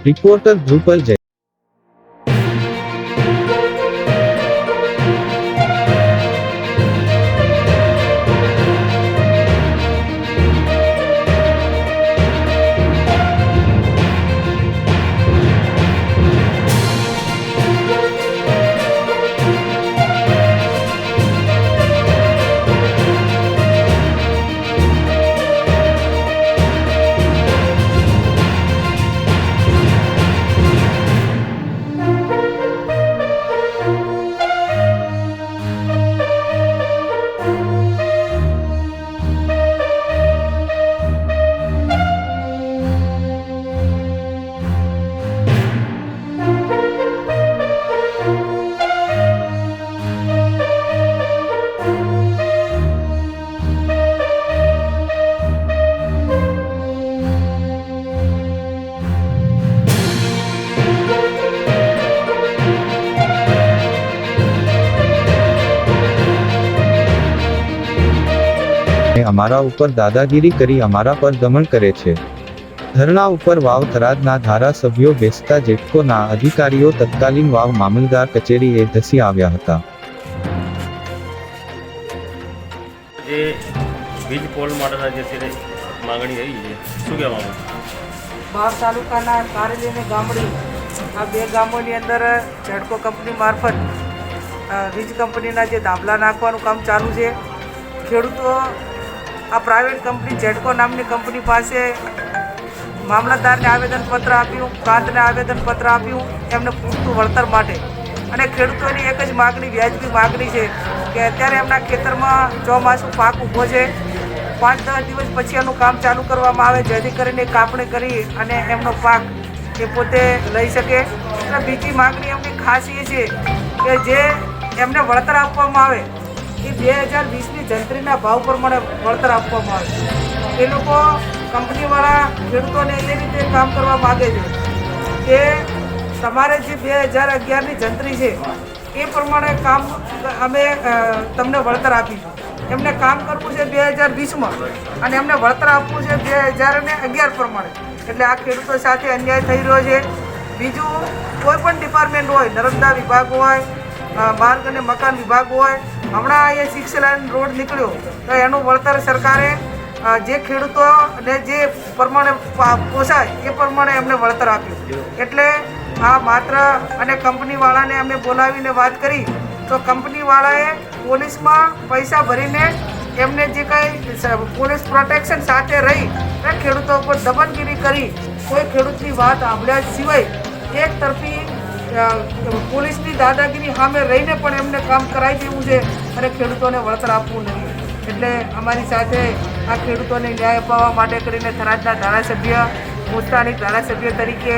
Reporter ધ્રુપલ જય। અમારા ઉપર દાદાગીરી કરી અમારા પર દમન કરે છે। ધરણા ઉપર વાવ થરાદના ધારાસભ્યો બેસતા જેટકોના અધિકારીઓ તત્કાલીન વાવ મામલતદાર કચેરીએ ધસી આવ્યા હતા। જે વીજ પોલ માટેના જે છે માંગણી રહી છે, શું કહેવા માંગો? વાવ તાલુકાના કારેલી અને ગામડી આ બે ગામોની અંદર જેટકો કંપની મારફત વીજ કંપનીના જે ધાબલા નાખવાનું કામ ચાલુ છે। ખેડૂતો આ પ્રાઇવેટ કંપની જેટકો નામની કંપની પાસે મામલતદારને આવેદનપત્ર આપ્યું, પ્રાંતને આવેદનપત્ર આપ્યું એમને પૂરતું વળતર માટે। અને ખેડૂતોની એક જ માગણી, વ્યાજબી માગણી છે કે અત્યારે એમના ખેતરમાં ચોમાસું પાક ઊભો છે, 5-10 દિવસ પછી એનું કામ ચાલુ કરવામાં આવે જેથી કરીને કાપણી કરી અને એમનો પાક એ પોતે લઈ શકે। અને બીજી માગણી એમની ખાસ એ છે કે જે એમને વળતર આપવામાં આવે એ 2020ની જંત્રીના ભાવ પ્રમાણે વળતર આપવામાં આવે। એ લોકો કંપનીવાળા ખેડૂતોને એ રીતે કામ કરવા માગે છે કે તમારે જે 2011ની જંત્રી છે એ પ્રમાણે કામ અમે તમને વળતર આપીશું। એમને કામ કરવું છે 2020માં અને એમને વળતર આપવું છે 2011 પ્રમાણે, એટલે આ ખેડૂતો સાથે અન્યાય થઈ રહ્યો છે। બીજું કોઈ પણ ડિપાર્ટમેન્ટ હોય, નર્મદા વિભાગ હોય, માર્ગ અને મકાન વિભાગ હોય, હમણાં અહીંયા 6 લાઇન રોડ નીકળ્યો તો એનું વળતર સરકારે જે ખેડૂતોને જે પ્રમાણે પોસાય એ પ્રમાણે એમને વળતર આપ્યું। એટલે આ માત્ર અને કંપનીવાળાને અમે બોલાવીને વાત કરી તો કંપનીવાળાએ પોલીસમાં પૈસા ભરીને એમને જે કંઈ પોલીસ પ્રોટેક્શન સાથે રહી અને ખેડૂતો પર દમનગીરી કરી કોઈ ખેડૂતની વાત સાંભળ્યા સિવાય એક તરફી પોલીસની દાદાગીરી સામે રહીને પણ એમને કામ કરાવી દેવું છે અને ખેડૂતોને વળતર આપવું નથી। એટલે અમારી સાથે આ ખેડૂતોને ન્યાય અપાવવા માટે કરીને થરાદના ધારાસભ્ય, સ્થાનિક ધારાસભ્ય તરીકે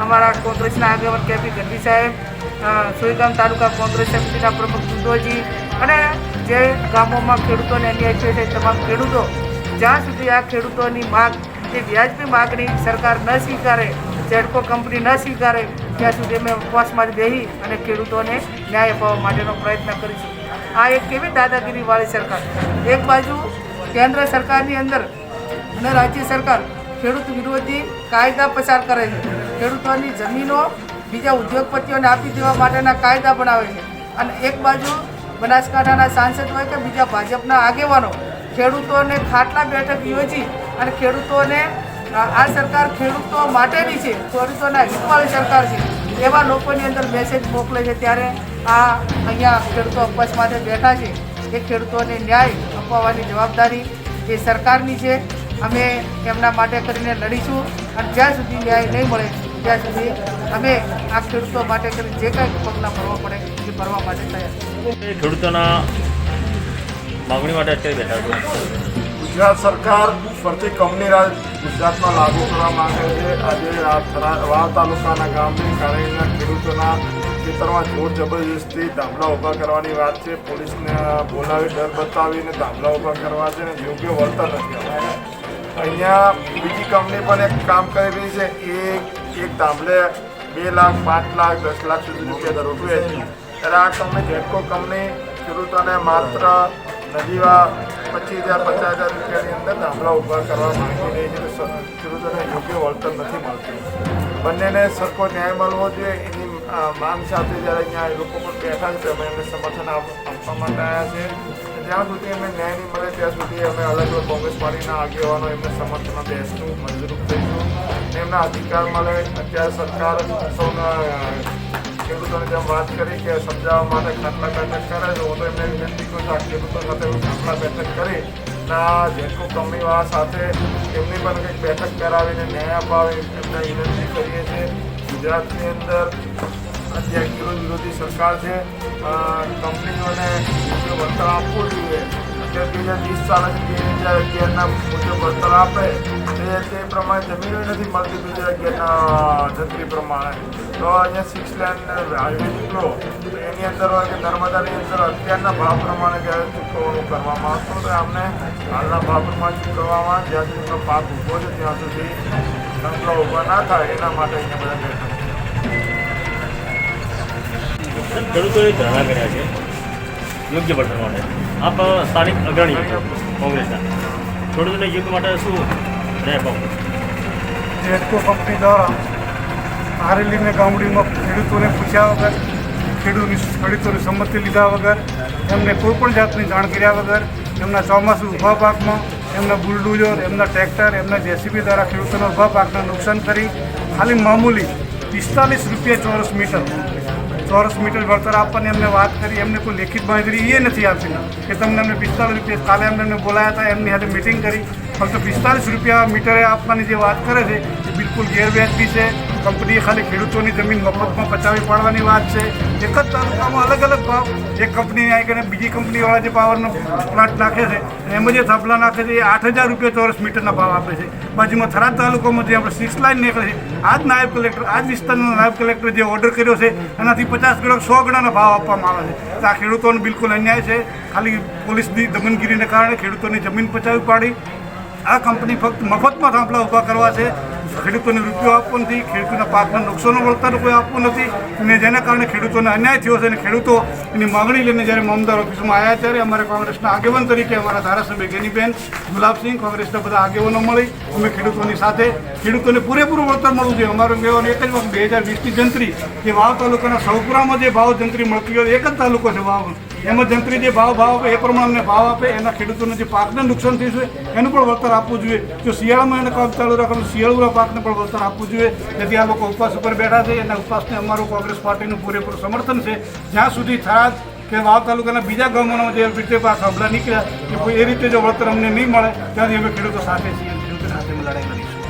અમારા કોંગ્રેસના આગેવાન કેપી ગઢવી સાહેબ, સોઈગામ તાલુકા કોંગ્રેસ સમિતિના પ્રમુખ દુધોજી અને જે ગામોમાં ખેડૂતોને અન્યાય થયો છે તમામ ખેડૂતો, જ્યાં સુધી આ ખેડૂતોની માગ, જે વ્યાજબી માગણી સરકાર ન સ્વીકારે, જેટકો કંપની ન સ્વીકારે ત્યાં સુધી અમે ઉપવાસમાં બેસી અને ખેડૂતોને ન્યાય અપાવવા માટેનો પ્રયત્ન કરીશું। આ એક કેવી દાદાગીરીવાળી સરકાર, એક બાજુ કેન્દ્ર સરકારની અંદર અને રાજ્ય સરકાર ખેડૂત વિરોધી કાયદા પસાર કરે છે, ખેડૂતોની જમીનો બીજા ઉદ્યોગપતિઓને આપી દેવા માટેના કાયદા બનાવે છે, અને એક બાજુ બનાસકાંઠાના સાંસદ હોય કે બીજા ભાજપના આગેવાનો ખેડૂતોને ખાટલા બેઠક યોજી અને ખેડૂતોને આ સરકાર ખેડૂતો માટેની છે, ખેડૂતોના હિતવાળી સરકાર છે એવા લોકોની અંદર મેસેજ મોકલે છે। ત્યારે આ અહીંયા ખેડૂતો ઉપવાસ માટે બેઠા છે એ ખેડૂતોને ન્યાય અપાવવાની જવાબદારી એ સરકારની છે। અમે એમના માટે કરીને લડીશું અને જ્યાં સુધી ન્યાય નહીં મળે ત્યાં સુધી અમે આ ખેડૂતો માટે કરીને જે કાંઈ પગલાં ભરવા પડે એ ભરવા માટે તૈયાર છીએ। ખેડૂતોના માગણી માટે અત્યારે બેઠા છો। ગુજરાત સરકાર ફરતી કંપની રાજ ગુજરાતમાં લાગુ કરવા માંગે છે। આજે વાવ તાલુકાના ગામની કારેલીના ખેડૂતોના ખેતરમાં જોર જબરજસ્તી ધાબળા ઊભા કરવાની વાત છે। પોલીસને બોલાવી ડર બતાવીને ધાબળા ઊભા કરવા છે અને યોગ્ય વળતર નથી આવતું। અહીંયા બીજી કંપની પણ એક કામ કરી રહી છે, એક ધાબળે 2 લાખ, 5 લાખ, 10 લાખ સુધી રૂપિયા રોકવે છે। ત્યારે આ કંપની જેટકો કંપની ખેડૂતોને માત્ર નજીવા 25,000 50,000 રૂપિયાની અંદર ધાબળા ઊભા કરવા માંગી રહી છે। ખેડૂતોને યોગ્ય વળતર નથી મળતું। બંનેને સરખો ન્યાય મળવો જોઈએ એની માંગ સાથે જ્યારે અહીંયા એ લોકો પણ બેઠા છે અમે એમને સમર્થન આપવા માટે આવ્યા છે. જ્યાં સુધી એમને ન્યાય નહીં મળે ત્યાં સુધી અમે અલગ અલગ કોંગ્રેસ પાર્ટીના આગેવાનો એમને સમર્થનમાં બેસશું, મજબૂત થઈશું. એમના અધિકાર મળે. અત્યારે સરકાર સૌના ખેડૂતોને જેમ વાત કરી કે સમજાવવા માટે ખાટલા બેઠક કરે છે, હું તો એમને વિનંતી કરું છું આ ખેડૂતો સાથે ખાટલા બેઠક કરી ના જેટકો કંપનીવાળા સાથે એમની પણ કંઈક બેઠક કરાવીને ન્યાય અપાવે એમને વિનંતી કરીએ છીએ. ગુજરાતની અંદર અત્યારે ખેડૂત વિરોધી સરકાર છે. કંપનીઓને યોગ્ય વળતર આપવું જોઈએ. અત્યારે 2020 ચાલે છે, 2011ના મુજબ વળતર આપે તે પ્રમાણે જમીનો નથી મળતી 2011ના જંત્રી પ્રમાણે. તો અહીંયા 6 લેન હાઈવે નીકળો તો એની અંદર હોય કે નર્મદાની અંદર અત્યારના ભાવ પ્રમાણે જ્યારે ચૂકવણું કરવામાં આવતું તો અમને હાલના ભાવ પ્રમાણે ચૂકવવામાં જ્યાં સુધી એમનો પાક ઊભો છે ત્યાં સુધી ધંધો ઊભા ના થાય એના માટે અહીંયા બધા બેઠા છે. ખેડૂતોએ ધરણા કર્યા છે યોગ્ય વળતર માટે. આપ સ્થાનિક અગ્રણી કોંગ્રેસના ખેડૂતોને યોગ્ય માટે શું ન્યાય અપાવો? જેટકો કંપની દ્વારા આરેલીને ગામડીમાં ખેડૂતોને પૂછ્યા વગર, ખેડૂતોની સંમતિ લીધા વગર, એમને કોઈપણ જાતની જાણ કર્યા વગર એમના ચોમાસું ઊભા પાકમાં એમના બુલડોઝર, એમના ટ્રેક્ટર, એમના જેસીબી દ્વારા ખેડૂતોના ઊભા પાકને નુકસાન કરી ખાલી મામૂલી 45 રૂપિયા ચોરસ મીટર વળતર આપવાની એમને વાત કરી. એમને કોઈ લેખિત બાંધરી એ નથી આપી કે તમને અમને 45 રૂપિયા. કાલે એમને બોલાયા હતા, એમની સાથે મિટિંગ કરી. ફક્ત 45 રૂપિયા મીટરે આપવાની જે વાત કરે છે એ બિલકુલ ગેરવ્યાજબી છે. કંપનીએ ખાલી ખેડૂતોની જમીન મફતમાં પચાવી પાડવાની વાત છે. એક જ તાલુકામાં અલગ અલગ ભાવ. એક કંપની આવી કરીને બીજી કંપનીવાળા જે પાવરનો પ્લાન્ટ નાખે છે એમાં જે થાંભલા નાખે છે એ 8,000 રૂપિયા ચોરસ મીટરના ભાવ આપે છે. બાજુમાં થરાદ તાલુકામાં જે આપણે 6 લાઇન નીકળે છે આ જ નાયબ કલેક્ટર, આ જ વિસ્તારના નાયબ કલેક્ટર જે ઓર્ડર કર્યો છે એનાથી 50 ગણા 100 ગણાના ભાવ આપવામાં આવે છે. તો આ ખેડૂતોને બિલકુલ અન્યાય છે. ખાલી પોલીસની દમનગીરીને કારણે ખેડૂતોની જમીન પચાવી પાડી. આ કંપની ફક્ત મફતમાં થાંભલા ઊભા કરવા છે. ખેડૂતોને રૂપિયો આપવો નથી, ખેડૂતોના પાકના નુકસાનનો વળતર કોઈ આપવું નથી અને જેના કારણે ખેડૂતોને અન્યાય થયો છે. અને ખેડૂતો એની માગણી લઈને જ્યારે મામદાર ઓફિસમાં આવ્યા ત્યારે અમારે કોંગ્રેસના આગેવાન તરીકે અમારા ધારાસભ્ય ગેનીબેન ગુલાબસિંહ, કોંગ્રેસના બધા આગેવાનો મળી અમે ખેડૂતોની સાથે ખેડૂતોને પૂરેપૂરું વળતર મળવું જોઈએ. અમારો કહેવાનો એક જ વખત 2020ની જંત્રી જે વાવ તાલુકાના સૌપુરામાં જે ભાવ જંત્રી મળતી હોય, એક જ તાલુકો છે વાવ, એમાં જંત્રી જે ભાવ આપે એ પ્રમાણે અમને ભાવ આપે. એના ખેડૂતોને જે પાકને નુકસાન થયું છે એનું પણ વળતર આપવું જોઈએ. જો શિયાળામાં એને કામ ચાલુ રાખવાનું શિયાળુના પાકને પણ વળતર આપવું જોઈએ. જેથી આ લોકો ઉપવાસ ઉપર બેઠા છે. એના ઉપવાસને અમારું કોંગ્રેસ પાર્ટીનું પૂરેપૂરું સમર્થન છે. જ્યાં સુધી થરાદ કે વાવ તાલુકાના બીજા ગામોના જે રીતે થાંભલા નીકળ્યા કે કોઈ એ રીતે જો વળતર અમને નહીં મળે ત્યાંથી અમે ખેડૂતો સાથે છીએ, ખેડૂતો સાથે લડાઈ કરીશું.